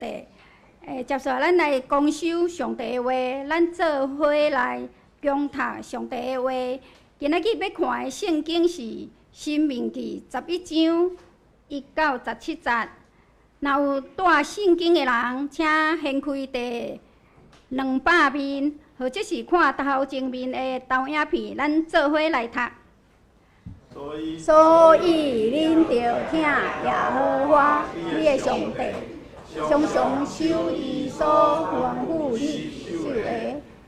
地。接下咱来公修上帝的话，咱做伙来共读上帝的话。今仔日要看的圣经是《申命记》11章1到17节。若有带圣经的人，请掀开第200面，或者是看头前面的投影片，咱做伙来读。所以恁着听耶和华你的上帝，常常守伊所吩咐你守的，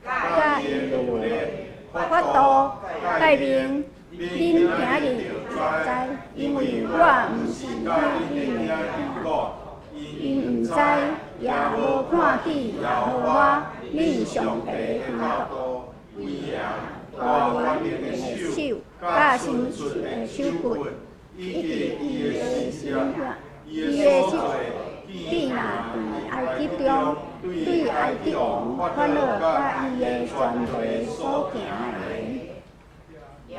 甲伊路的法度带领恁行日知，因为我毋是恁的囝，因毋知也无看见耶和华恁上帝的天道，我恁的手甲身的手骨，以及伊的心血，伊的手。你若伫埃及中对埃及王法老甲伊的全地所行的，也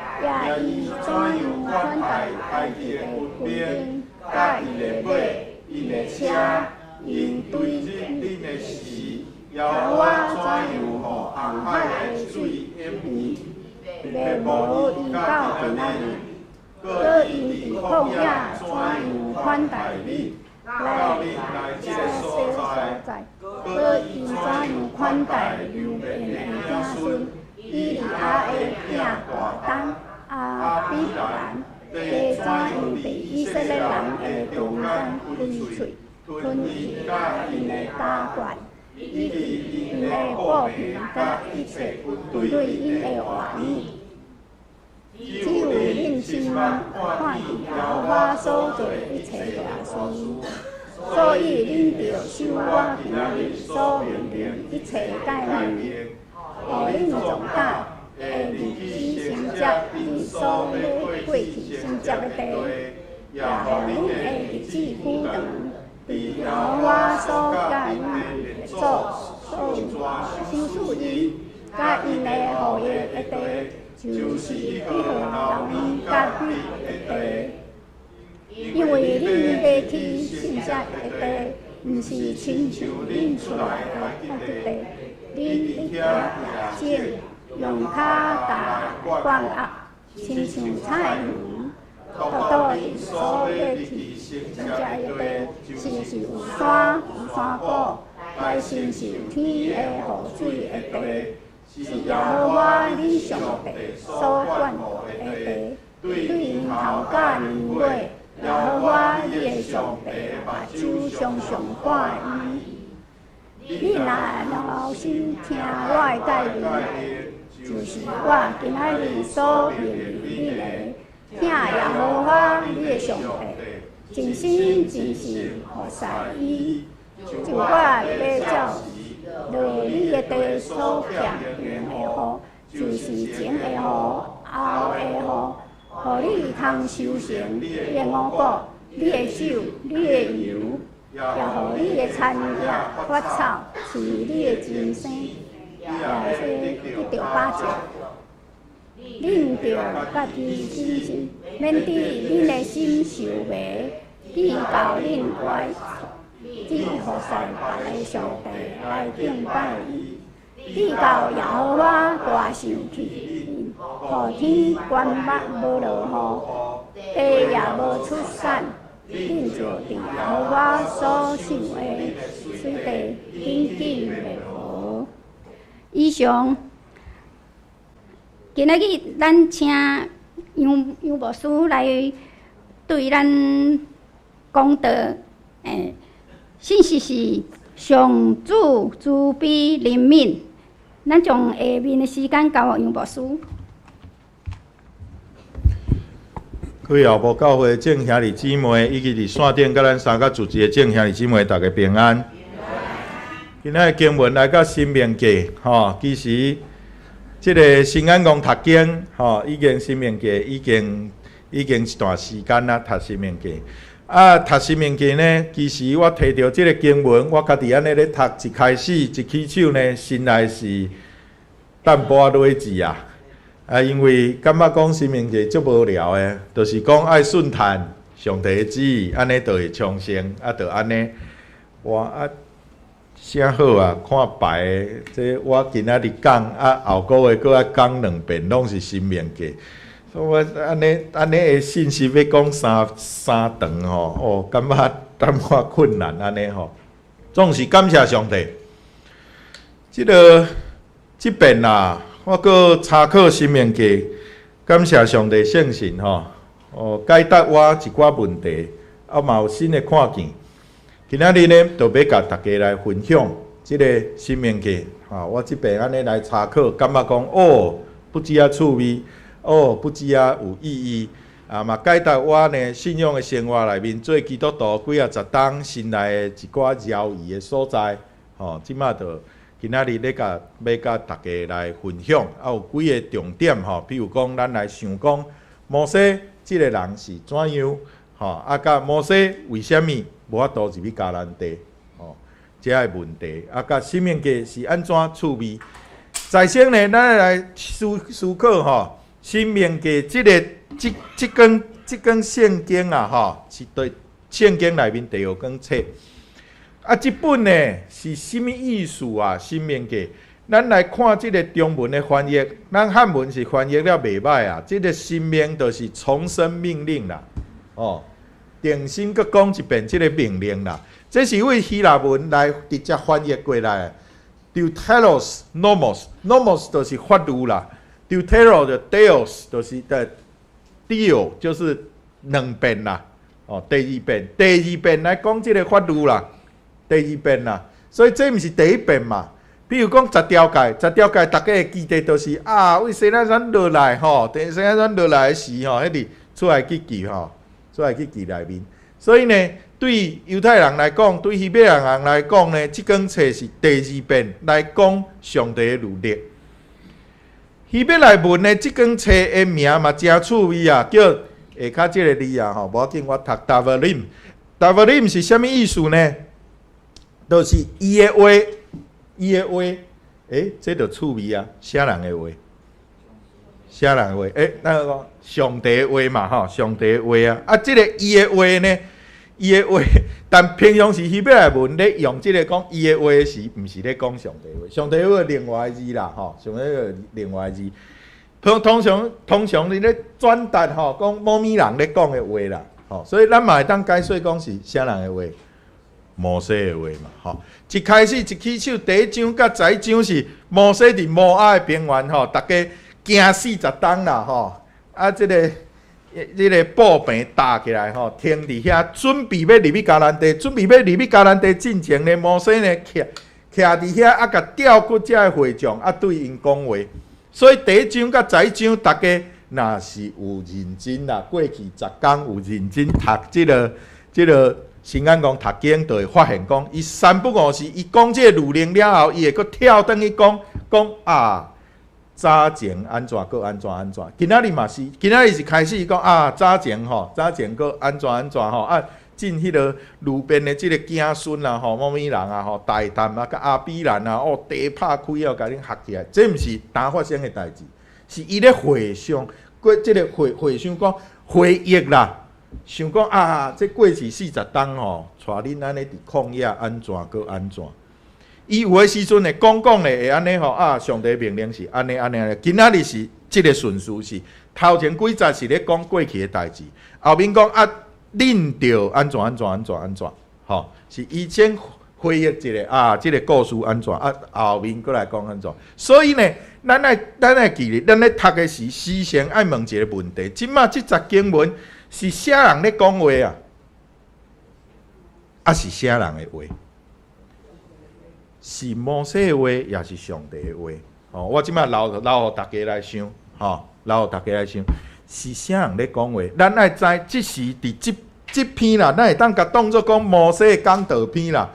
伊怎样款待埃及的军兵，甲伊的马、伊的车，因对恁的时，我怎样互红海的水淹伊，袂无伊到今仔日，搁因伫旷野怎样款待你。来这些所在，搁因怎样款待流便的子孙？以利亚的囝大丹阿比兰，地怎样被以色列人的中间开喙，吞伊甲因的家眷，以及因的宝贝甲一切对对因的话语。只有恁亲眼看见耶和华所做一切大事，所以恁着守我今仔日所命令一切诫命，互恁重大的日子承接你所要过去承接的地，也互恁的日子久长。伫耶和华所甲恁所收赐伊甲因的后裔的地。就是彼号人甲水的地，因为恁要去信息的地，毋是亲像恁出来的那个地，恁一条野种，用脚踏灌压，亲像菜园，倒伫所要去信息的地，就是有山有山谷，来承受天的雨水的地。是耶和华恁上帝所管的地，对年头甲年尾，耶和华你的上帝目睭常常看伊。你若留心听我的诫命，就是我今仔日所命令你的，听耶和华你的上帝，真心真意服侍伊，就我要照。落你的地所欠用的雨，就是前的雨、后的雨，互你通收成你的五谷、你的酒、你的油，也互你的产业发草，是你的人生，也是得到保障。恁着家己谨慎，免伫恁的心受迷，记到恁歪。只互使别个上帝来敬拜伊，只到耶和华大生气，互天关目无落雨，地也无出产，恁就伫耶和华所想的水地紧紧袂无。以上，今仔日咱请杨牧师来对咱讲道，信息是上主慈悲怜悯。咱将下面的时间交予杨牧师。各位后部教会众兄弟姊妹，以及伫线顶甲咱三甲主持的众兄弟姊妹，大家平安。今仔的经文来到申命记，其实这个新安公读经，已经申命记已经一段时间啦，读申命记。读申命记呢，其实我摕到这个经文，我家己安尼咧读，一开始一起手呢，心内是淡薄仔落字啊。因为感觉讲申命记足无聊诶，就是讲爱顺探上帝的旨意，安尼就会昌盛，就安尼。啥好啊？看牌的，这我今仔日讲啊，后个月搁爱讲2遍，拢是新面价。我安尼的信息要讲三长吼，哦，感觉淡薄困难安尼吼。总是感谢上帝。即边啦，我搁查考新面价，感谢上帝圣神吼，哦，解答我一寡问题，啊嘛有新的看见。今仔日呢，就要甲大家来分享即个新面价，我即边安尼来查考，感觉讲哦，不止啊趣味，哦，不止啊有意义，嘛解答我呢信仰的生活内面做基督徒几啊十当心内的一寡摇移的所在，即马就今仔日要甲大家来分享，有几个重点比如讲咱来想讲摩西即个人是怎样，甲摩西为虾米？无法度入去迦南地，这个问题，甲新面价是安怎趣味？在先呢，咱来思考新面价即根圣经啊，是对圣经内面第6卷册。即本呢是什么意思啊？新面价，咱来看即个中文的翻译，咱汉文是翻译了袂歹啊。即个新面就是重生命令啦，重新搁讲一遍即个命令啦，这是为希腊文来直接翻译过来。Deuteros nomos 就是法律啦 ，Deutero 的 Deos 就是的 Deo 就是2遍啦，第二遍来讲即个法律啦，第2遍啦，所以这毋是第1遍嘛。比如讲10条界，大家会记得就是为西奈山落来西奈山落来的时迄伫出来去记出来去记内面，所以呢，对犹太人来讲，对希伯来人来讲呢，即卷册是第2遍来讲上帝的律例。希伯来文呢，即卷册的名嘛真趣味啊，叫下骹即个字啊，无要紧，我读 Davarim 是啥物意思呢？就是伊的话，这就趣味啊，啥人的话？啥人的话？那个上帝的话嘛，上帝的话啊，即个伊的话呢，伊的话，但平常时希伯来文咧用即个讲伊的话时，毋是咧讲上帝的话，上帝的话另外字啦，上帝的另外字。通常你咧转达讲某咪人咧讲的话啦，所以咱嘛会当解说讲是啥人的话？摩西的话嘛，一开始一起手第1章甲10章是摩西伫摩押的平原大家行40冬啦，即个布棚搭起来停伫遐，准备要入去迦南地进前呢，摩西呢徛伫遐甲吊骨遮的会众对因讲话。所以第1章甲10章，大家若是有认真啦，过去10天有认真读即个新安讲读经，就会发现讲，伊3不5时，伊讲即个律令了后，伊会搁跳转去讲早前安怎搁安怎。今仔日嘛是，今仔日是开始讲早前搁安怎进迄个路边的即个囝孙啦某物人大谈甲阿比兰地拍开后，甲恁合起来，这毋是呾发生的代志，是伊咧回想过即个回想讲回忆啦，想讲这过去40冬带恁安尼伫旷野安怎搁安怎。伊有诶时阵会讲咧，会安尼上帝命令是安尼。今仔日是即个顺序是头前几节是咧讲过去诶代志，后面讲恁着安怎，是以前回忆一个即个故事安怎后面过来讲安怎。所以呢，咱来记咧，咱咧读诶时先爱问一个问题：即马即节经文是啥人咧讲话是啥人诶话？是摩西的话，也是上帝的话。我即摆留互大家来想，是啥人咧讲话？咱爱知，即时伫即篇啦，咱会当甲当作讲摩西的讲道篇啦，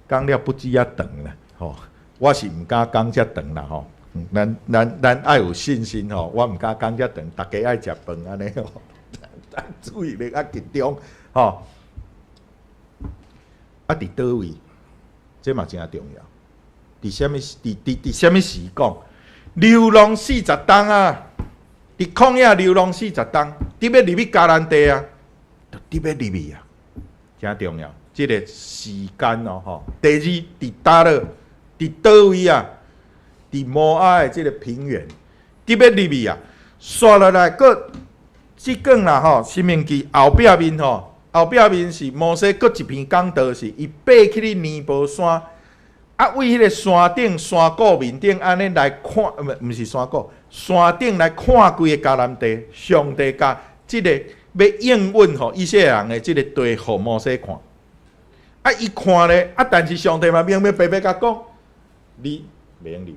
讲了不止遐长啦。我是毋敢讲遮长啦。咱爱有信心我毋敢讲遮长，大家爱食饭安尼注意力集中伫倒位？这嘛真重要。伫什么时讲？流浪40冬伫旷野流浪40冬，你要入去迦南地就你要入去真重要。即个时间哦吼。第二，伫倒落，伫倒位啊？伫摩押的即个平原，特别入去啊，刷落来个即讲啦吼，申命记后壁面吼，后壁面是摩西搁一篇讲道，是伊爬去哩尼泊山，啊，为迄个山顶山谷面顶安尼来看，毋是山谷，山顶来看规个迦南地，上帝甲即个要应允吼以色列人的即个地，互摩西看。啊，伊看咧，啊，但是上帝嘛明明白白甲讲，你袂用入去。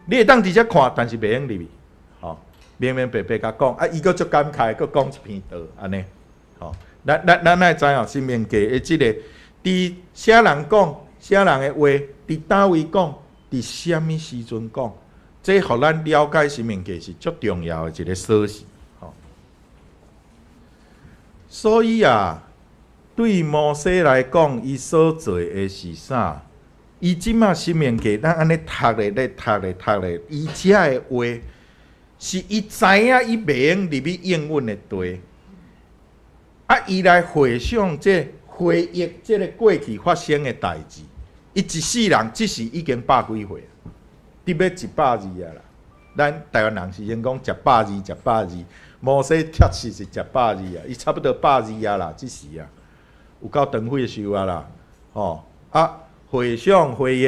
你会当直接看，但是袂用入去，吼，明明白白甲讲，啊，伊搁足感慨，搁讲一篇道，安尼，吼，咱会知影申命记的即个，伫啥人讲，啥人的话，伫倒位讲，伫啥物时阵讲，这互咱了解申命记是足重要的一个锁匙，吼。所以啊，对摩西来讲，伊所做的是啥？伊即马申命记，咱安尼读咧，读咧，伊遮的话是伊知影伊袂用入去应允的地，啊，伊来回想回忆即个过去发生的代志。伊一世人即时已经百几岁，得要120啊啦。咱台湾人是先讲120，摩西确实是120啊，伊差不多120啊啦，即时啊，有够长岁寿啊啦，吼啊。回想回忆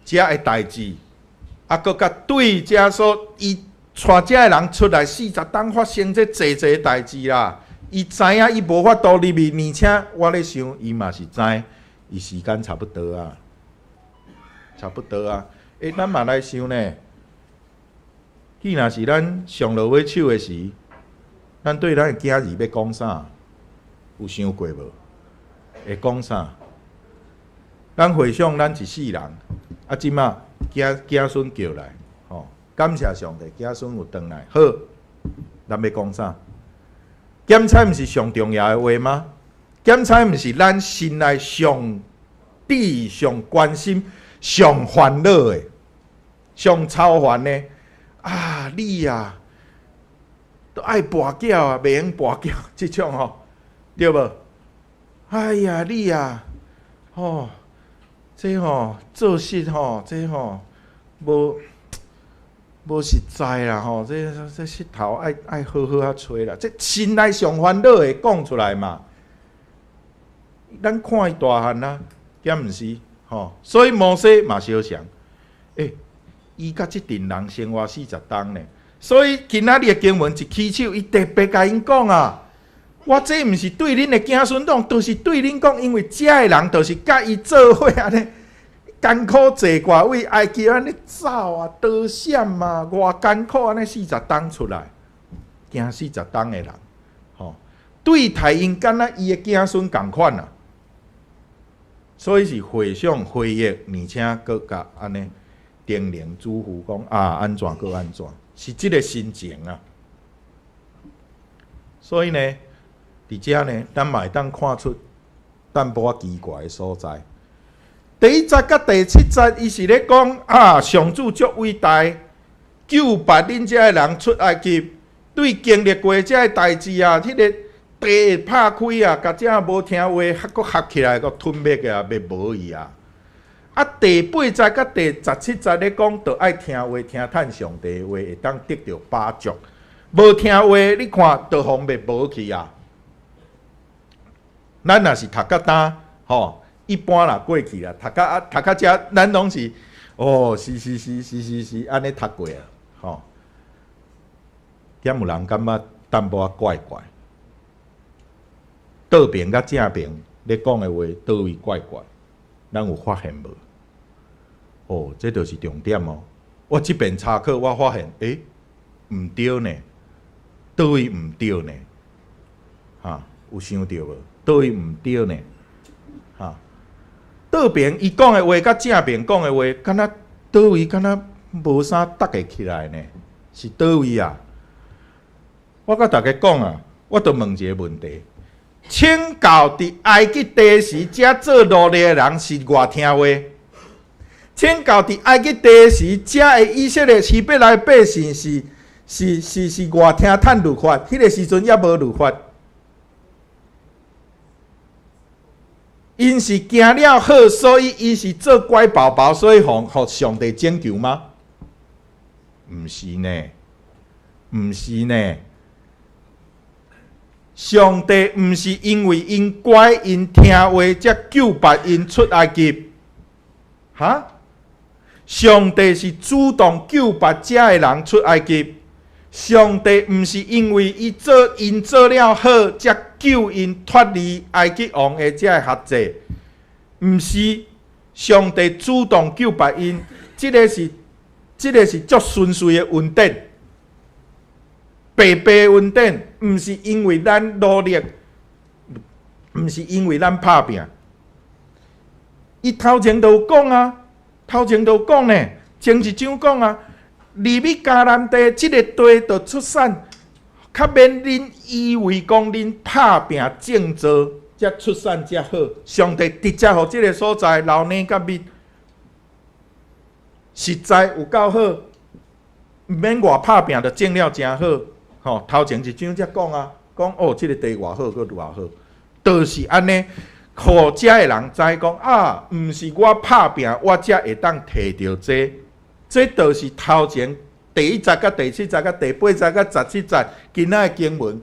遮的代志，啊，搁甲对遮所伊带遮的人出来40当发生这济代志啦。伊知影伊无法度入去，而且我咧想，伊嘛是知，伊时间差不多啊，咱嘛来想呢，既然是咱上落尾手的时，咱对咱的囝儿要讲啥？有想过无？会讲啥？咱回想咱一世人，啊，即马子孙叫来，吼，感谢上帝，子孙有转来，好，咱要讲啥？检彩毋是上重要的话吗？检彩毋是咱心内上智、上关心、上烦恼的、上操烦的啊！你啊，都爱跋筊啊，袂用跋筊，即种吼，对无？哎呀，你啊，吼。这吼做事吼，这吼无实在啦吼，这石头爱好好啊吹啦，这心内上烦恼会讲出来嘛？咱看伊大汉啦，敢毋是吼？所以摩西嘛小想，伊甲即群人生活40冬呢，所以今仔日的经文一起手，伊特别甲因讲啊。我这毋是对恁的子孙讲，都是对恁讲，因为遮的人都是甲伊做伙安尼艰苦坐挂为埃及安尼走啊，逃险嘛，偌艰苦安尼40冬出来，行40冬的人，吼，对待因敢若伊的子孙共款啊，所以是回想回忆，而且搁甲安尼叮咛嘱咐讲啊，安怎搁安怎，是即个心情啊，所以呢。伫遮呢，咱嘛会当看出淡薄仔奇怪的所在。第1节甲第7节，伊是咧讲啊，上主足伟大，救拔恁遮的人出埃及，对经历过遮的代志啊，迄个地拍开啊，甲遮无听话，搁合起来，搁吞灭啊，要无伊啊。啊，第8节甲第17节咧讲，着爱听话，听趁上帝的话，会当得到把助。无听话，你看，着方灭无去啊。咱若是读到呾，吼，一般啦过去啦，读到遮，咱拢是，哦，是，安尼读过啊，吼。点有人感觉淡薄仔怪怪，倒边甲正边咧讲的话，倒位怪怪，咱有发现无？哦，这就是重点哦。我即边查考，我发现，毋对呢，倒位毋对呢，哈，有想到无？倒位毋对呢，哈，倒边伊讲的话，甲正边讲的话，敢若倒位敢若无啥搭个起来呢？是倒位啊？我甲大家讲啊，我著问一个问题：请教伫埃及地时，遮做奴隶的人是偌听话？请教伫埃及地时，遮的以色列希伯来百姓是偌听趁律法？迄个时阵也无律法。因是行了好，所以伊是做乖宝宝，所以互上帝拯救吗？毋是呢，毋是呢。上帝毋是因为因乖因听话，才救拔因出埃及。哈？上帝是主动救拔遮个人出埃及。上帝毋是因为因做了好，才救因脱离埃及王的遮个辖制。毋是上帝主动救拔因，即个是足顺遂的恩典。白白恩典，毋是因为咱努力，毋是因为咱拍拼。伊头前都有讲啊，头前都有讲呢，前一章讲啊，利米迦南地即个地就出产，较免恁以为讲恁拍拼种植，才出产才好。上帝直接互即个所在老年甲蜜，实在有够好，毋免外拍拼，就种了真好。吼，头前一章才讲啊，讲哦，即个地偌好，佫偌好，就是安尼，互遮个人知讲啊，毋是我拍拼，我才会当摕到这，这就是头前第1节、甲第7节、甲第8节、甲17节，今仔个经文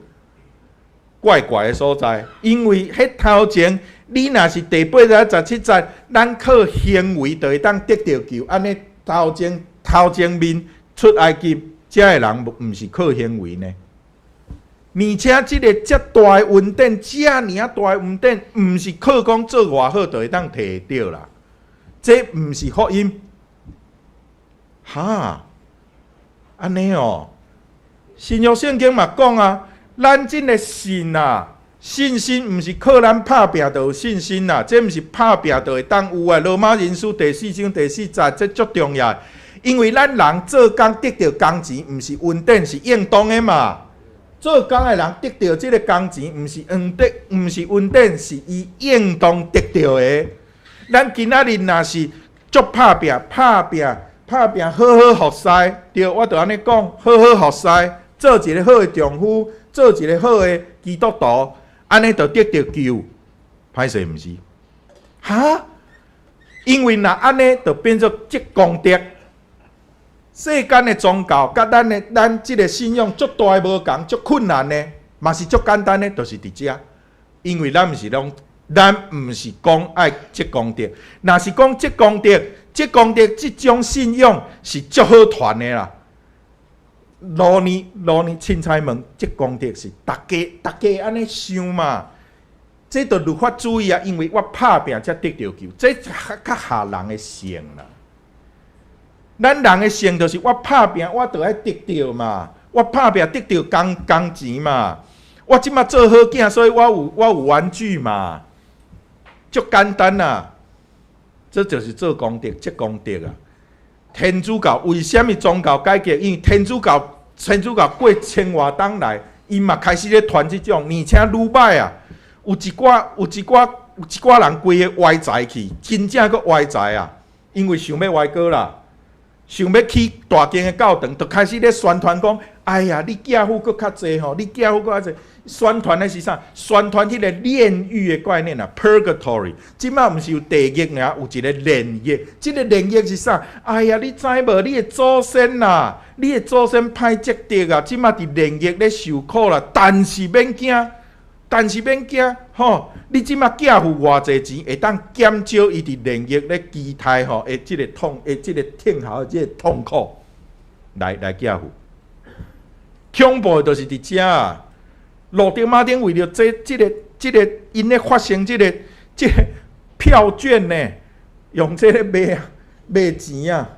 怪怪的所在，因为迄头前你若是第8节、17节，咱靠行为就会当得到救，安尼头前面出埃及。遮个人毋是靠行为呢，而且即个遮大的恩典，遮尔大的恩典，毋是靠讲做偌好就会当摕到啦。这毋是福音，哈，安尼哦。新约圣经嘛讲啊，咱真个信啊，信心毋是靠咱拍拼就有信心啦，这毋是拍拼就会当有啊。罗马人书第4章第4节，这足重要。因为咱人做工得到工钱，毋是恩典，是应当的嘛。做工的人得到这个工钱，毋是恩典，是伊应当得到的。咱今仔日若是足拍拼，好好服侍，对，我就安尼讲，好好服侍，做一个好的丈夫，做一个好的基督徒，安尼就得到救。歹势毋是？哈？因为若安尼，就变作积功德。世间的宗教，甲咱即个信仰足大无共，足困难的，嘛是足简单的，就是伫遮。因为咱毋是讲爱积功德，若是讲积功德即种信仰是足好传的啦。罗尼凊彩问，积功德是大家安尼想嘛？这就律法主义啊，因为我拍拼才得到救，这较下人的性啦。咱人的性就是我拍拼，我就爱得到嘛。我拍拼得到工钱嘛。我即马做好囝，所以我有玩具嘛。足简单啊，这就是做功德，积功德啊。天主教为什么宗教改革？因为天主教过千外冬来，伊嘛开始咧传即种，而且愈歹啊。有一寡人规个歪财去，真正佫歪财啊，因为想要歪过啦。想要去大间的教堂，就开始咧宣传讲：哎呀，你嫁妇佫较济吼，你嫁妇佫较济。宣传的是啥？宣传迄个炼狱的概念啊 ，purgatory。即摆毋是有地狱尔，有一个炼狱。即个炼狱是啥？哎呀，你知无？你的祖先啦，你的祖先歹积德啊，即摆伫炼狱咧受苦啦。但是免惊，吼！你即摆寄付偌济钱，会当减少伊伫炼狱咧期待吼，会即个痛候即个痛苦，来寄付。恐怖就是伫遮啊！路顶马顶为着即个因咧发生即个票券呢，用这个卖钱啊！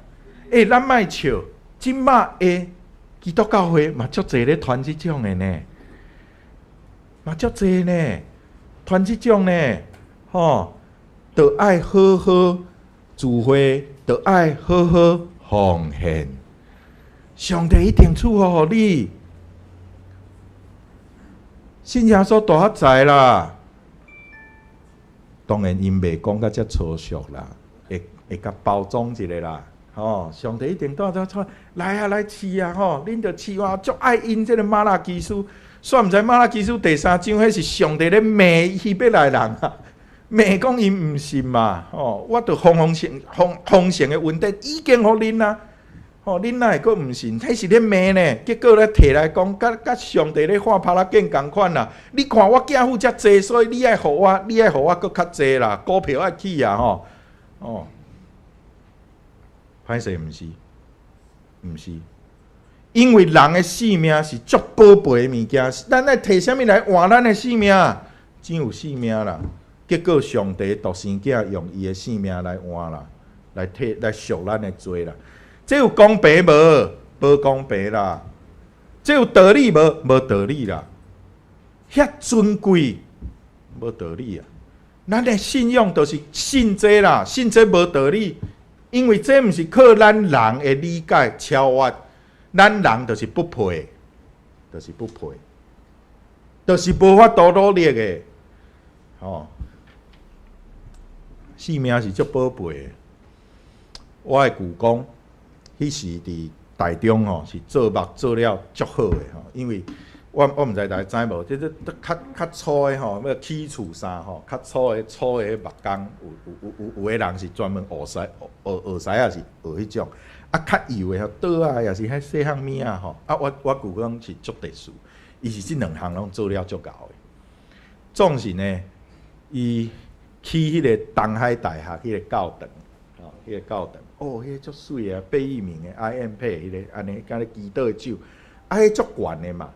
咱莫笑，即摆的基督教会嘛足侪咧传即种的呢。嘛足济呢，传即种呢，就爱好好聚会，就爱好好奉献。上帝一定赐福予你。信耶稣大发财啦，当然因袂讲甲遮粗俗啦，会甲包装一下啦。上帝一定带出来啊，来试啊，恁着试啊，足爱因这个马拉基书。煞毋知马拉基书第3章，迄是上帝咧骂希伯来人啊！骂讲因毋信嘛，我着方成的问题已经互恁啊，恁哪会阁毋信？迄是咧骂呢，结果咧摕来讲，甲上帝咧画拍拉见共款啦。你看我囝妇遮济，所以你爱互我阁较济啦，股票爱起啊歹势毋是，毋是，因为人的性命是足宝贝的物件，咱爱摕啥物来换咱的性命？真有性命啦。结果上帝独生囝用伊的性命来换啦，来赎咱的罪啦。这有公平无？无公平啦。这有道理无？无道理啦。遐尊贵，无道理啊。咱的信仰就是信这啦，信这无道理，因为这毋是靠咱人的理解超越，咱人就是不配，就是不配，就是无法度努力的，性命是足宝贝的。我的舅公，迄时伫台中是做目做了足好的因为我毋知大家知无，即较粗的要起厝衫较粗的目工，有的人是专门学师也是学迄种，较幼的刀啊，也是迄细项物啊我舅公是足特殊，伊是即两项拢做了足够的。总是呢，伊去迄个东海大学迄个教堂，迄个教堂，迄个足水啊，贝聿铭的 IMP 迄个安尼，敢咧祈祷的手，迄足悬的嘛。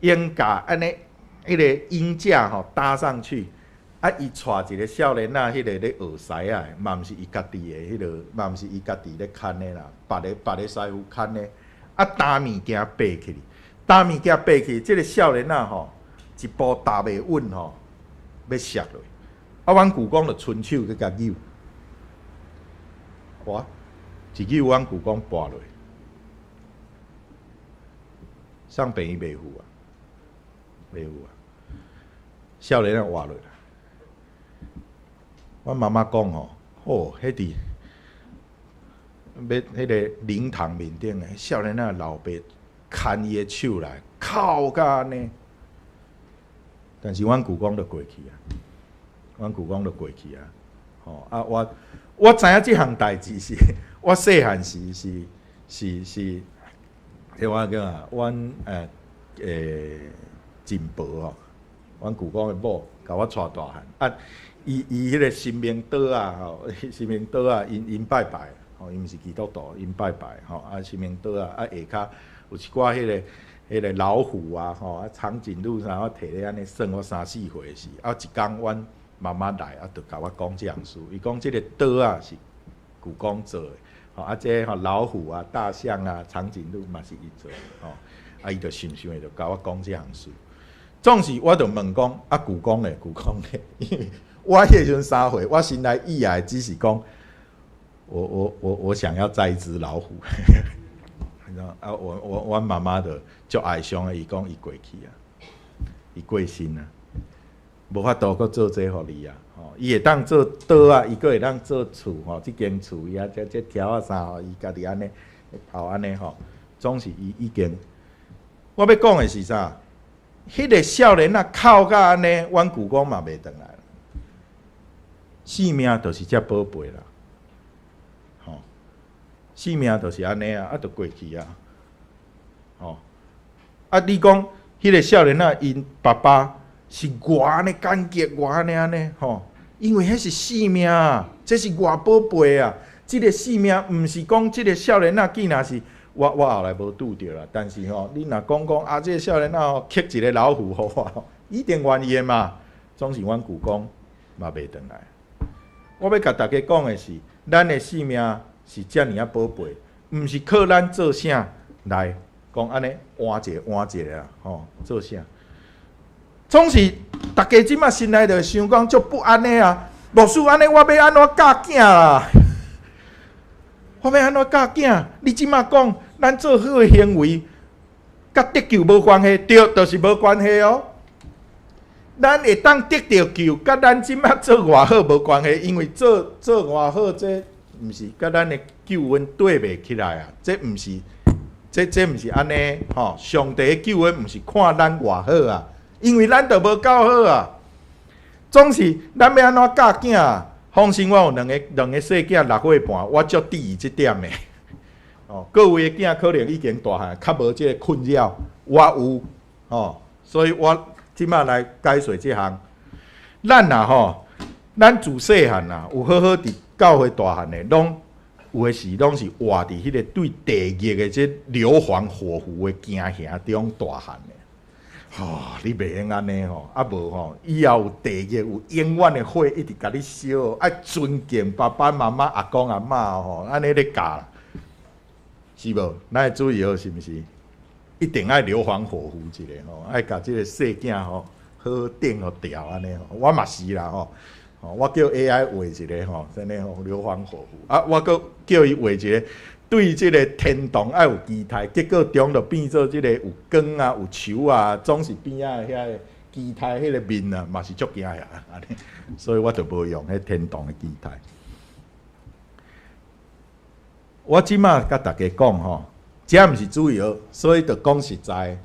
烟架安尼，迄个鹰架搭上去，伊带一个少年仔，迄个咧学师啊，嘛毋是伊家己的，迄个嘛毋是伊家己咧牵的啦，别个师傅牵的，担物件爬起，担物件爬起，即个少年仔一步踏袂稳要摔落，阮舅公就伸手去甲扭，哇，一扭阮舅公跋落，上病院袂赴啊。袂有啊，少年仔活落来。阮妈妈讲迄伫要迄个灵堂面顶诶，少年仔老爸牵伊诶手来，哭甲安尼。但是阮舅公就过去啊，阮舅公就过去啊。我知影即项代志是，我细汉时是，迄我讲啊，阮真薄阮舅公的某甲我带大汉伊迄个神明岛啊神明岛啊，因拜拜因毋是基督徒，因拜拜神明岛啊下骹有一寡迄个老虎啊长颈鹿啥，我摕咧安尼算我3、4岁时，一天阮妈妈来就甲我讲这样事，伊讲即个岛啊是舅公做的这老虎啊、大象啊、长颈鹿嘛是伊做的伊就想想的就甲我讲这样事。总是我就问讲舅公咧，因为我迄时阵3岁，我心内意来只是讲，我想要载一只老虎，我妈妈就足哀伤的，伊讲伊过去啊，伊过身啊，无法度搁做这互你啊，伊会当做刀啊，伊搁会当做厝即间厝伊这条啊啥伊家己安尼跑安尼总是伊已经，我要讲的是啥？迄个少年哭甲安尼，阮舅公嘛袂转来。性命就是遮宝贝啦，性命就是安尼啊，就过去啊，你讲迄个少年因爸爸是偌安尼感激，偌安尼因为迄是性命啊，这是偌宝贝啊，即个性命毋是讲即个少年既然是。我后来无拄着啦，但是你若讲即个少年捡一个老虎互我，一定愿意的嘛。总是阮舅公嘛袂转来。我要甲大家讲的是，咱的性命是遮尔啊宝贝，毋是靠咱做啥来讲安尼换一个啦，做啥？总是大家即马心内就想讲足不安的啊，牧师安尼我要安怎教囝啦？我要安怎教囝？你即马讲？咱做好的行为，甲得救无关系，对，就是无关系咱会当得到救，甲咱即马做偌好无关系，因为做偌好，这毋是甲咱的救恩对袂起来啊！这毋是，这毋是安尼上帝的救恩毋是看咱偌好啊，因为咱就无够好啊。总是咱要安怎教囝？放心，我有两个细囝6岁半，我足注意这点的。哦，各位的囝可能已经大汉，较无这个困扰，我有哦，所以我即马来解说这项。咱咱自细汉有好好伫教会大汉的，有的时拢是活伫迄个对地狱的这硫磺火湖的惊吓中大汉的。你袂用安尼无以后有地狱有永远的火一直甲你烧，爱尊敬爸爸妈妈、阿公阿嬷安尼咧教啦，是无？咱要注意是毋是？一定爱硫磺火湖一个爱甲即个细囝好好顶调安尼我嘛是啦我叫 AI 画一个真诶硫磺火湖我阁叫伊画一个。对即个天堂爱有期待，结果中就变做即个有光啊、有树啊，总是边仔遐个期待迄个面啊，嘛是足惊呀！安尼，所以我就无用迄天堂的期待。我即马甲大家讲这毋是主要，所以就讲实在，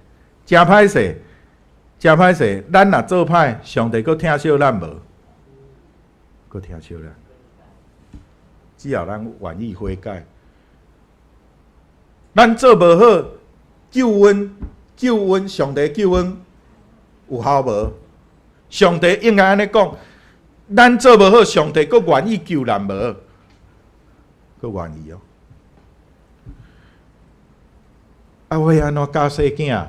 真歹势，真歹势。咱若做歹，上帝阁疼惜咱无？阁疼惜咱，只要咱愿意悔改。咱做无好，救恩，上帝救恩有效无？上帝应该安尼讲，咱做无好，上帝佫愿意救咱无？佫愿意我要安怎教细囝？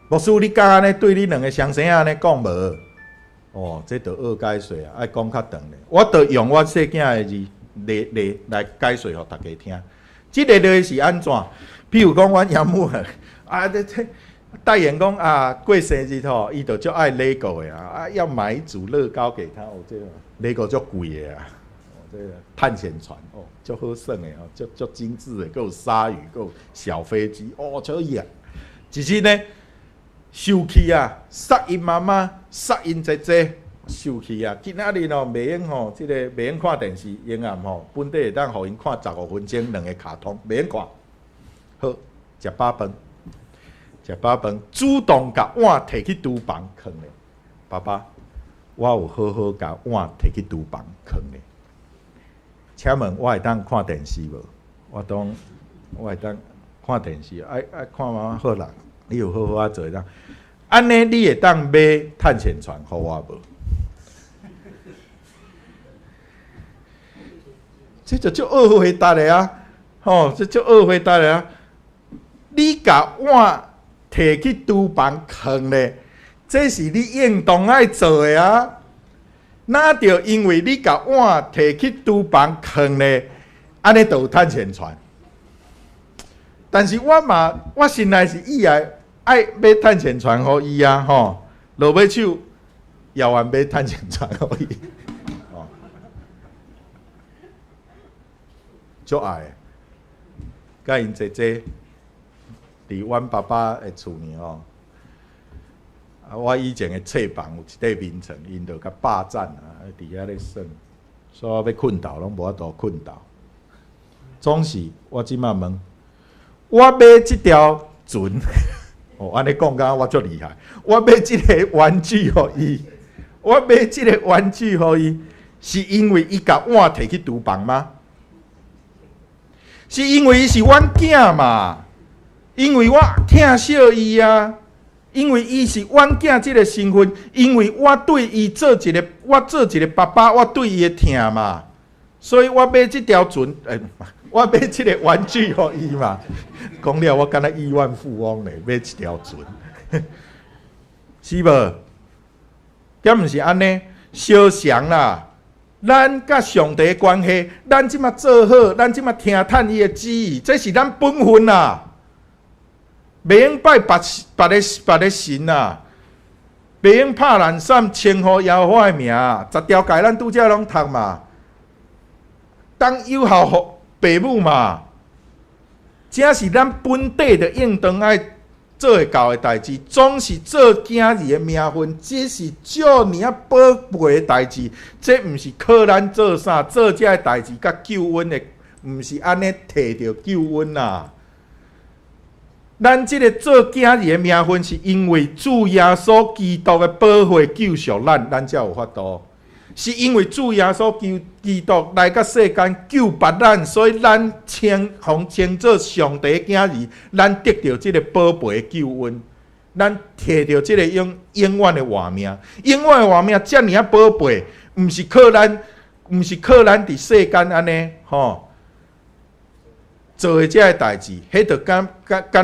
牧师，你敢安尼对你两个双生安尼讲无？这就学解说爱讲较长咧。我就用我细囝的字来解说互大家听。即个就是安怎？譬如讲，阮爷母代言讲过生日伊就足爱 LEGO 的要买一组乐高给他。这个 LEGO 足贵的这个探险船足好耍的足精致的，还有鲨鱼，还有小飞机足伊只是呢，受气杀因妈妈，杀因姐姐。受气今仔日袂用即个袂用看电视，永暗本地会当互因看15分钟2个卡通，袂用看。好，食饱饭，主动甲碗摕去厨房放咧。爸爸，我有好好甲碗摕去厨房放咧。请问我会当看电视无？我会当看电视，爱看妈好啦。你有好好做当，安尼你会当买探险船互我无？这就足恶回答的这足恶回答的你甲碗摕去厨房放咧，这是你应当爱做的哪着因为你甲碗摕去厨房放咧，安尼就有探险船。但是我心内是意爱买探险船互伊落尾手也愿买探险船互伊。足爱，甲因姐姐伫阮爸爸的厝呢我以前的册房有一块眠床，因就甲霸占伫遐咧耍，所以我要困倒拢无法度困倒。总是我即马问，我买即条船，安尼讲甲我足厉害。我买即个玩具互伊，是因为伊甲碗摕去厨房吗？是因为伊是阮囝嘛？因为我疼惜伊因为伊是阮囝即个身份，因为我对伊做一个爸爸，我对伊的疼嘛，所以我买即条船，我买即个玩具互伊嘛。讲了，我敢若亿万富翁咧，买一条船，是无？敢毋是安尼？相像啦。咱甲上帝的关系，咱即马做好，咱即马听探伊的旨意，这是咱本分啦。袂用拜别个神啦，袂用拍烂伞称呼耶和华的名，10条诫咱拄则拢读嘛。当友好父爸母嘛，这是咱本地的应当爱做会到的代志，总是做囝儿的名分，这是少尔宝贝的代志，这毋是靠咱做啥做这代志，甲救恩的，毋是安尼摕到救恩啦。咱即个做囝儿的名分，是因为主耶稣基督的宝血救赎咱才有法度。是因为主耶稣基督来到世间救拔咱，所以咱称作上帝的囝儿，咱得到即个宝贝的救恩，咱摕到即个永远的活命。永远的活命遮尔啊宝贝，毋是靠咱伫世间安尼吼做的遮个代志，迄着敢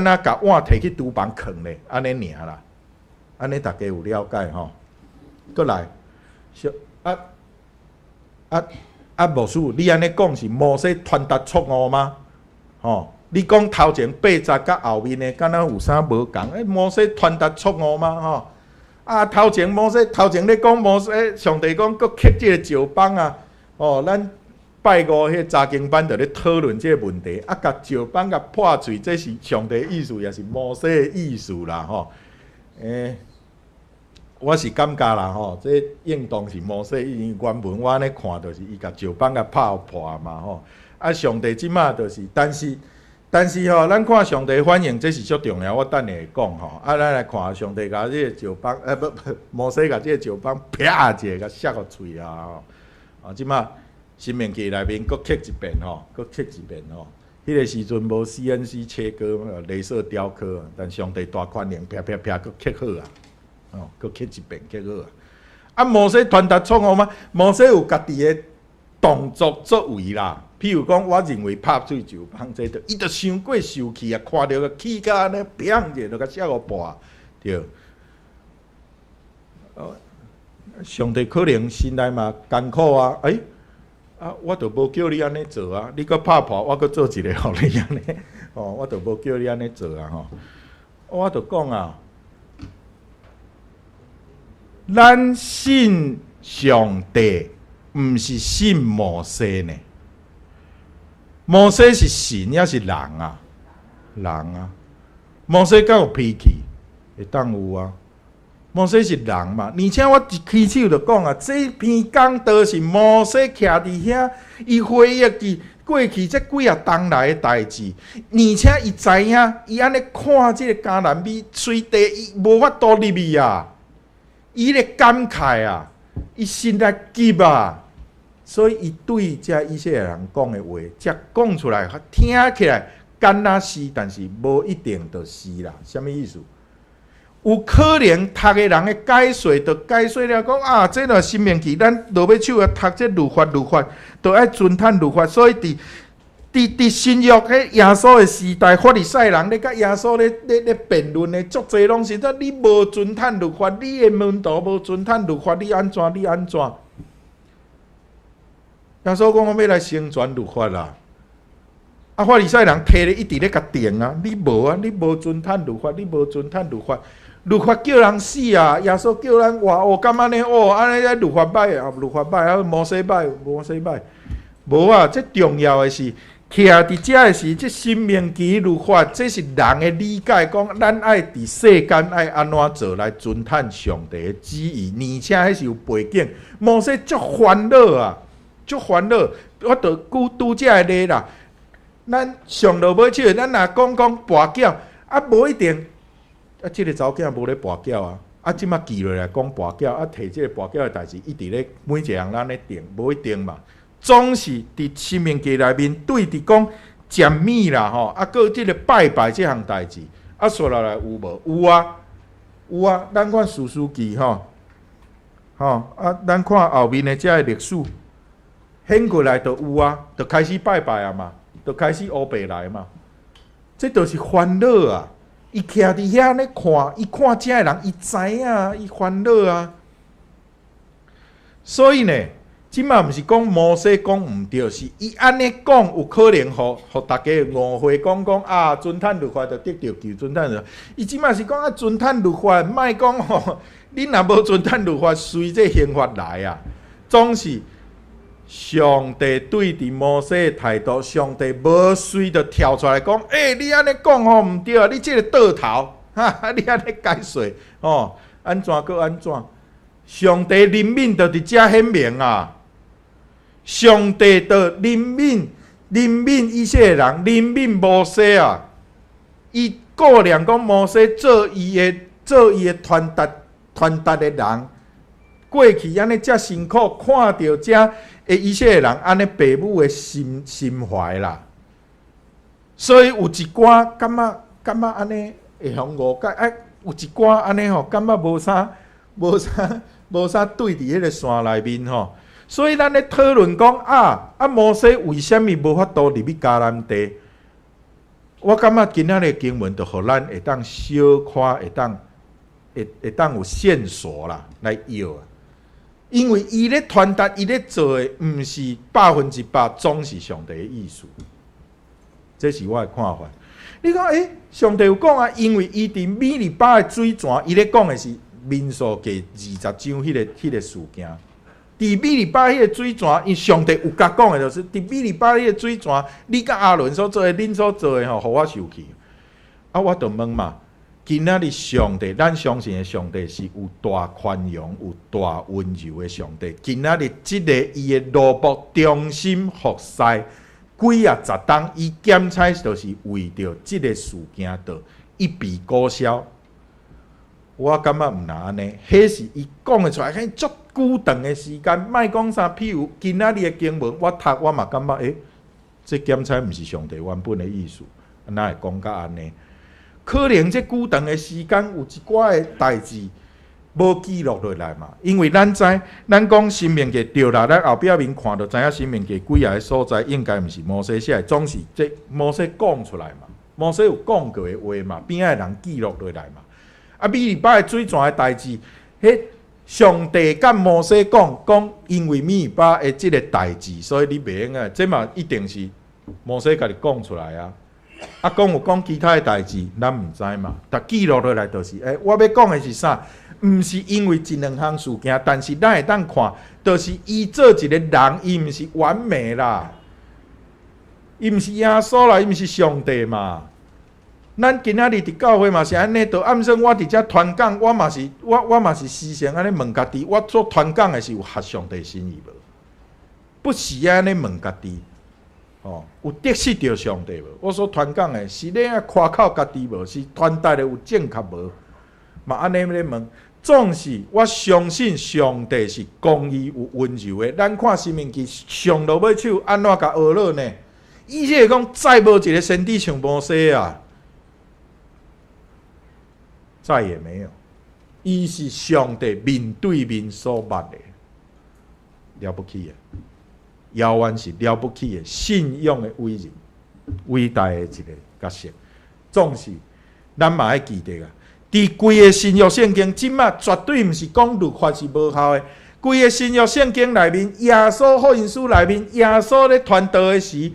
若甲碗摕去厨房放咧，安尼尔啦。安尼大家有了解吼？过来。牧师，你安尼讲是摩西传达错误吗？你讲头前8节甲后面的，敢若有啥无共？摩西传达错误吗？头前咧讲摩西，上帝讲搁刻即个石板啊！咱拜五迄查经班就咧讨论即个问题，甲石板甲破碎，这是上帝的意思，也是摩西的意思啦，我是感觉啦这应当是摩西因原文我安尼看，就是伊甲石板甲拍破嘛上帝即马就是，但是咱看上帝反应，这是足重要，我等下会讲咱来看上帝甲即个石板，摩西甲即个石板啪一下甲摔互喙啊即马新明记内面搁刻一遍迄个时阵无 CNC 切割，镭射雕刻，但上帝大权能啪啪啪搁刻好搁刻一遍刻好摩西传达错误吗？摩西有家己的动作作为啦，譬如讲，我认为拍水石板这伊着伤过受气啊，看到个气甲安尼砰者，着甲摔互破，对。上帝可能心内嘛艰苦啊，我着无叫你安尼做啊，你搁拍破，我搁做一个互你安尼，我着无叫你安尼做啊我着讲啊。咱信上帝，毋是信摩西呢。摩西是神，也是人啊，摩西敢有脾气？会当有啊。摩西是人嘛，而且我一开始就讲啊，这篇讲道是摩西徛伫遐，伊回忆起过去这几啊冬来的代志，而且伊知影，伊安尼看这个迦南美水地，伊无法度入去啊。伊咧感慨啊，伊心内急啊，所以伊对这以色列人讲的话，才讲出来，听起来敢若是，但是无一定就是啦。什么意思？有可能读的人的解说，就解说了讲这个申命记，咱落尾手读这律法，就爱遵趁律法，所以伫新约迄耶稣的时代，法利赛人咧甲耶稣咧辩论的足侪拢是说你无遵趁律法，你的门徒无遵趁律法，你安怎？耶稣讲我要来成全律法啦。法利赛人摕咧一直咧甲定啊，你无啊，你无遵趁律法，律法叫人死啊，耶稣叫人活敢安尼安尼律法歹啊，律法歹摩西歹，无啊，这重要的是。徛伫遮的是，这申命记律法，这是人的理解，讲咱爱伫世间爱安怎做来遵趁上帝的旨意，而且迄是有背景。摩西足烦恼啊，我着拄遮个例啦。咱上落尾手，咱若讲跋筊，无一定即个查某囝无咧跋筊即马记落来讲跋筊摕即个跋筊的代志，一直咧每一个人咱咧定，无一定嘛。总是伫申命记内面对伫讲占米啦搁即个拜即项代志说落来有无？有啊，咱看士师记咱看后面的遮个历史，显过来就有啊，就开始拜嘛，就开始乌白来嘛，这就是烦恼啊！伊徛伫遐咧看，伊看遮个人，伊知影，伊烦恼啊，所以呢。即马毋是讲摩西讲毋对，是伊安尼讲有可能互大家误会，讲遵趁律法就得到救，遵趁律法。伊即马是讲遵趁律法，莫讲你若无遵趁律法，随这刑罚来啊。总是上帝对伫摩西的态度，上帝无随着跳出来讲，你安尼讲毋对，你即个倒头，你安尼解说安怎搁安怎？上帝怜悯就伫遮显明啊！上帝的怜悯以色列人，怜悯摩西啊！伊顾念讲摩西做伊的传达的人，过去安尼遮辛苦，看到遮的以色列人安尼父母的心怀啦，所以有一寡感觉安尼会向误解，有一寡安尼吼，感觉无啥对伫迄个线内面吼。所以咱咧讨论讲摩西为什么无法度入去迦南地？我感觉今仔日经文就互咱会当小可会当有线索啦来要啊。因为伊咧传达伊咧做的，毋是100%总是上帝的意思。这是我的看法。你讲上帝有讲啊，因为伊伫米利巴的水泉，伊咧讲的是民数记20章迄个事件。伫米利巴迄个水泉，因上帝有甲讲的，就是伫米利巴迄个水泉，你甲阿伦所做的，恁所做的吼，互我受气。我就问嘛，今仔日上帝，咱相信的上帝是有大宽容、有大温柔的上帝。今仔日即个伊的奴仆忠心服侍，几啊十冬，伊检采就是为着即个事件，就一笔勾销。我感觉毋若安尼，迄是伊讲的出来，足久长的时间，莫讲啥。譬如今仔日的经文，我读我嘛感觉，这检采毋是上帝原本的意思，哪会讲甲安尼？可能这久长的时间，有一寡的代志无记录落来嘛。因为咱知，咱讲申命记对啦，咱后壁面看就知影申命记几啊个所在，应该毋是摩西写的，总是这摩西讲出来嘛。摩西有讲过的话嘛，边仔的人记录落来嘛。米利巴的水泉的代志，上帝甲摩西讲，因为米利巴的即个代志，所以你袂用啊。这嘛一定是摩西家己讲出来啊。讲有讲其他的代志，咱毋知嘛。但记录落来就是，我要讲的是啥？毋是因为一两项事件，但是咱会当看，就是伊做一个人，伊毋是完美啦，伊毋是耶稣啦，伊毋是上帝嘛。咱今仔日伫教会嘛是安尼，就暗算我伫遮传讲，我嘛是时常安尼问家己，我所传讲的是有合上帝心意无？不是安尼问家己，有得失着上帝无？我所传讲的是咧夸口家己无？是传达的有正确无？嘛安尼咧问，总是我相信上帝是公义有温柔的。咱看申命记上落尾手安怎甲学了呢？意思是讲再无一个先知像摩西啊。再也没有，伊是上帝面对面所捌的，了不起的，遥远是了不起的信仰的伟人，伟大的一个角色。总是咱嘛要记得啊，伫规个新约圣经，即马绝对毋是讲律法是无效的。规个新约圣经内面，耶稣福音书内面，耶稣咧传道的时，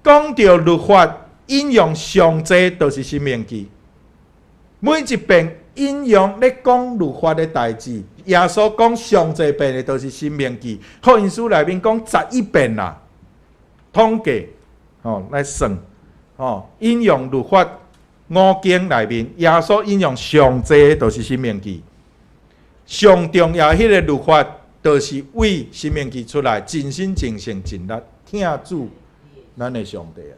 讲到律法引用上济，就是申命记。每一遍引用咧讲律法的代志，耶稣讲上济遍的，都是申命记。福音书内面讲11遍啦，统计来算引用律法5经内面，耶稣引用上济的，都是申命记。上重要迄个律法，就是为申命记出来，尽心尽性尽力听主咱的上帝啊，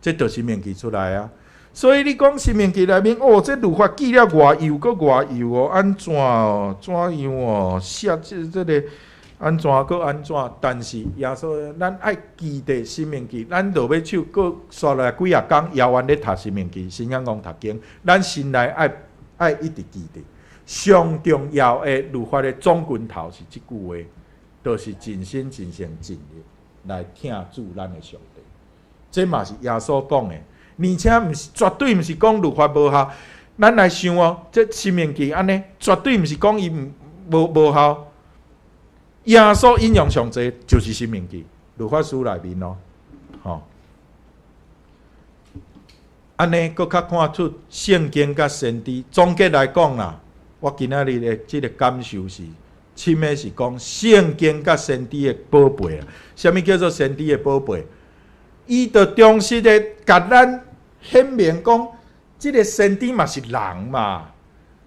这就是申命记出来啊。所以你讲申命记内面，这律法记了偌幼，搁偌幼哦，安怎哦，怎样哦，写这个安怎搁安怎？但是耶稣，咱爱记得申命记，咱落尾手搁刷来几啊工，遥远咧读申命记，新眼光读经，咱心内爱一直记得。上重要的律法的总拳头是即句话，就是尽心尽性尽力来听主咱的上帝。这嘛是耶稣讲的。而且毋是绝对毋是讲律法无效，咱来想这申命记安尼，绝对毋是讲伊无效。耶稣引用上济就是申命记，律法书内面安尼搁较看出圣经甲先知。总结来讲啦，我今仔日的即个感受是，深的是讲圣经甲先知的宝贝啊。什么叫做先知的宝贝？伊就忠实的甲咱显明讲，即个先知嘛是人嘛，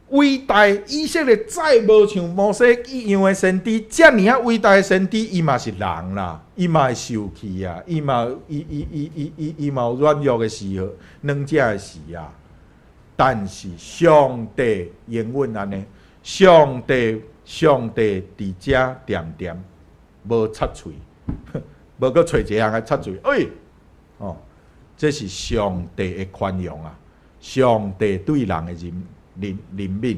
伟大以色列再无像摩西一样的先知，遮尔啊伟大的先知，伊嘛是人啦，伊嘛会受气啊，伊嘛有软弱的时候，软者的时啊。但是上帝永远安尼，上帝伫遮点点，无插喙，无搁找一项来插喙，哦，这是上帝的宽容啊，上帝对人的怜悯。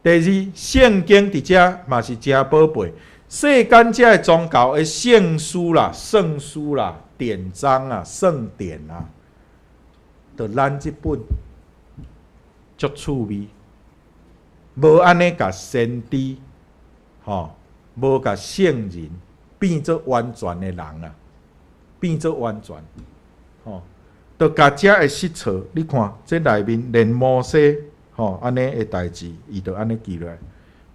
第二，圣经伫遮嘛是真宝贝，世间遮的宗教的圣书啦、圣书啦、典章啊、圣典啊，就咱这本足趣味，无安尼甲先知，无甲圣人变做完全的人啊，变做完全，就甲遮的实册，你看这内面连摩西。安尼的代志，伊就安尼记落来。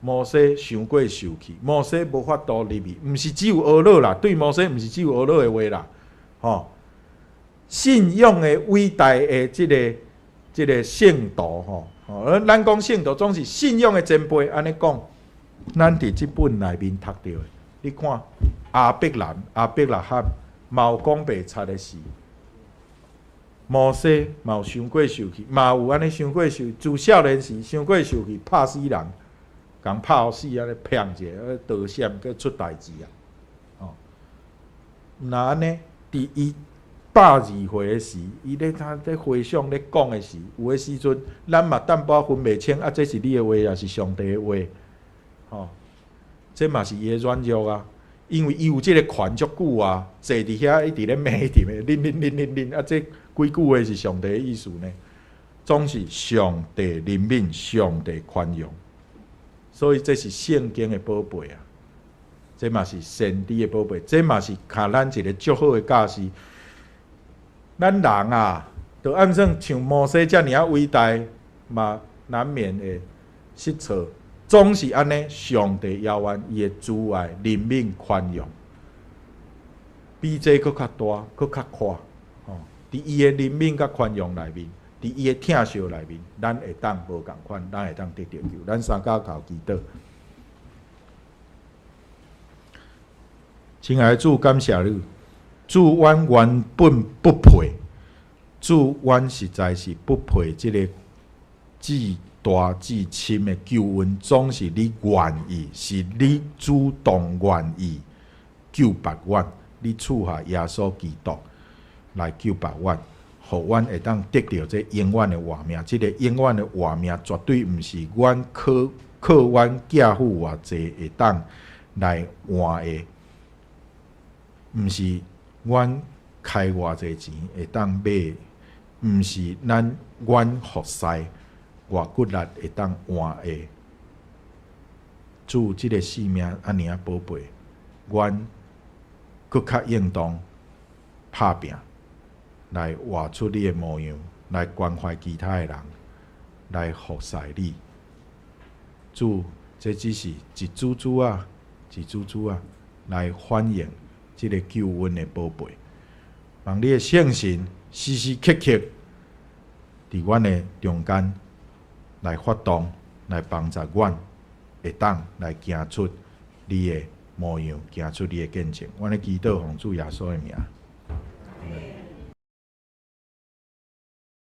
摩西伤过受气，摩西无法度入去，毋是只有俄勒啦，对摩西毋是只有俄勒的话啦，信仰的伟大的即个圣徒，而咱讲圣徒总是信仰的前辈，安尼讲，咱伫即本内面读到的，你看亚伯兰、亚伯拉罕，嘛有讲白贼的事。摩西嘛有伤过受气，嘛有安尼伤过受，自少年时伤过受气，拍死人，共拍互死安尼骗者，逃险佮出代志啊！那安尼，伫伊82岁的时，伊咧回想咧讲的时，有的时阵，咱嘛淡薄分袂清，这是你的话，也是上帝的话，这嘛是伊的软弱啊。因为伊有即个权足久啊，坐伫遐一直咧骂一直咧恁，这几句话是上帝的意思呢？总是上帝怜悯，上帝宽容，所以这是圣经的宝贝啊！这嘛是先知的宝贝，这嘛是卡咱一个足好的教示。咱人啊，就按算像摩西遮尔伟大，嘛难免的失错。总是安尼，上帝遥远伊的慈爱、怜悯、宽容，比这搁较大、搁较宽。伫伊的怜悯甲宽容内面，伫伊的疼惜内面，咱会当无共款，咱会当得到救。咱三脚靠祈祷。亲爱的主，感谢你，主，阮原本不配，主，阮实在是不配这个至大至深的救恩，总是你愿意，是你主动愿意救拔阮，你赐下耶稣基督来救拔阮，互阮会当得到这永远的活命。这个永远的活命绝对毋是阮靠阮寄付偌济会当来换的，毋是阮开偌济钱会当买，毋是阮服侍偌骨力会当换的。主，这个性命安尼啊宝贝，阮搁较应当拍拼，来活出你的模样，来关怀其他的人，来服侍你。主，这只是一珠珠啊，一珠珠啊，来反映这个救恩的宝贝。望你的圣神时时刻刻伫阮的中间来发动，来帮助阮，会当来行出你的模样，行出你的见证。阮的祈祷奉主耶稣的名。